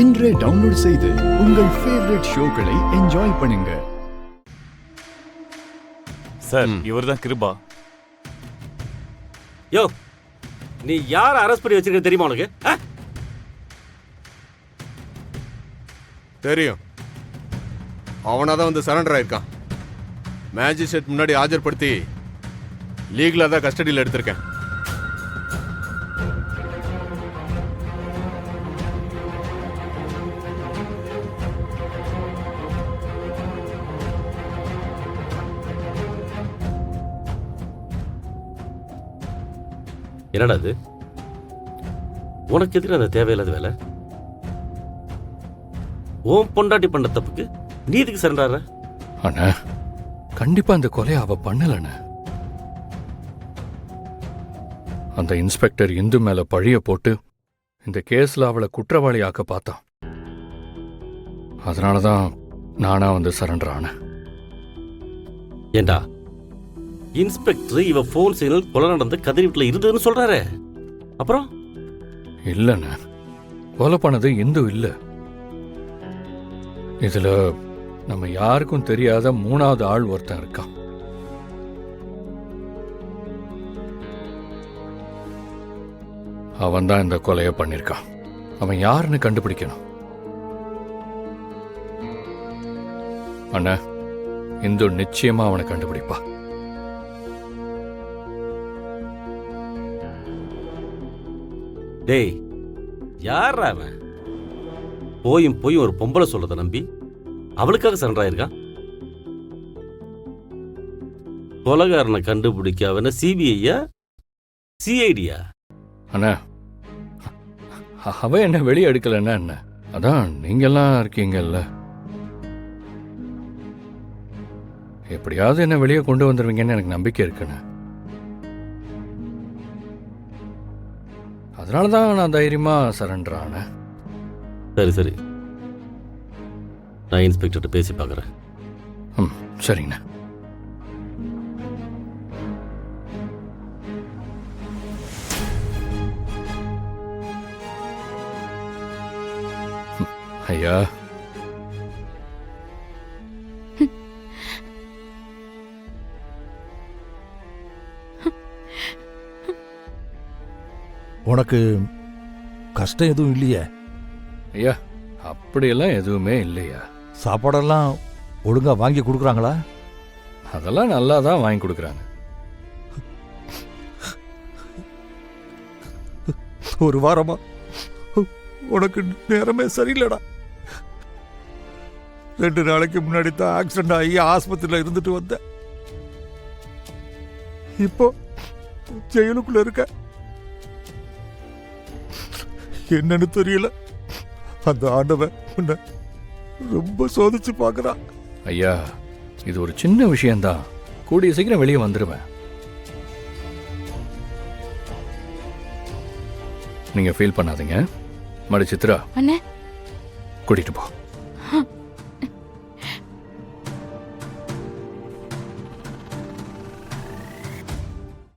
இன்றே டவுன்லோட் செய்து உங்கள் ஃபேவரட் ஷோக்களை என்ஜாய் பண்ணுங்க. சார் இவர்தான் கிருபா. யோ, நீ யாரை அரெஸ்ட் பண்ணி வச்சிருக்க தெரியுமா உனக்கு? தெரியும். அவனாதான் வந்து சரண்டர் ஆயிருக்கான். மேஜிஸ்ட்ரேட் முன்னாடி ஆஜர்படுத்தி லீகலா தான் கஸ்டடியில் எடுத்திருக்கேன். என்னடா அது? உனக்கு எதிர அந்த தேவையில்லாத வேலை? ஓம் பொண்டாட்டி பண்ண தப்புக்கு நீதிக்கு சரண்டார? அண்ணா, கண்டிப்பா அந்த கொலையை அவ பண்ணலண்ண. அந்த இன்ஸ்பெக்டர் இந்து மேல பழிய போட்டு இந்த கேஸ்ல அவளை குற்றவாளியாக்க பார்த்தான். அதனாலதான் நானா வந்து சரண்டர் ஆனேன். ஏண்டா, இன்ஸ்பெக்டர் இவ போன் சிக்னல் கொலை நடந்து கதிரி வீட்டுல இருந்ததுன்னு சொல்றாரு. அப்புறம் இல்லண்ண, கொலை பண்ணது இந்து இல்ல. இதுல நம்ம யாருக்கும் தெரியாத மூணாவது ஆள் ஒருத்தன் இருக்கான். அவன் தான் இந்த கொலையை பண்ணிருக்கான். அவன் யாருன்னு கண்டுபிடிக்கணும். அண்ணா, இந்து நிச்சயமா அவனை கண்டுபிடிப்பா. டேய், யார் அவன்? போயும் ஒரு பொம்பளை சொல்லத நம்பி அவளுக்காக சரண்டர் ஆயிருக்கான். கொலைகாரனை கண்டுபிடிக்க அவன சிபிஐயா சிஐடியா? அண்ணா, அவ என்ன வெளியே எடுக்கலன்னா என்ன? அதான் நீங்கெல்லாம் இருக்கீங்கல்ல, எப்படியாவது என்ன வெளியே கொண்டு வந்துருவீங்கன்னு எனக்கு நம்பிக்கை இருக்குண்ணே. அதனாலதான் நான் தைரியமா சரண்டர் ஆனேன். சரி, நான் இன்ஸ்பெக்டர்கிட்ட பேசி பார்க்குறேன். சரிங்கண்ணா. ஐயா, உனக்கு கஷ்டம் எதுவும் இல்லையே? ஐயா, அப்படியெல்லாம் எதுவுமே இல்லையா. சாப்பாடெல்லாம் ஒழுங்கா வாங்கி கொடுக்குறாங்களா? அதெல்லாம் நல்லா தான் வாங்கி கொடுக்குறாங்க. ஒரு வாரமா உனக்கு நேரமே சரியில்லடா. 2 நாளைக்கு முன்னாடி தான் ஆக்சிடென்ட் ஆகி ஆஸ்பத்திரியில் இருந்துட்டு வந்தேன். இப்போ ஜெயிலுக்குள்ள இருக்க. என்னன்னு தெரியல. அந்த ஆண்டவன் உன்னை ரொம்ப சோதிச்சு பார்க்கறான். ஐயா, இது ஒரு சின்ன விஷயம்தான். கூடிய சீக்கிரம் வெளியே வந்துடுவேன். நீங்க ஃபீல் பண்ணாதீங்க. மடி சித்ரா, அண்ணே, கூட்டிட்டு போ.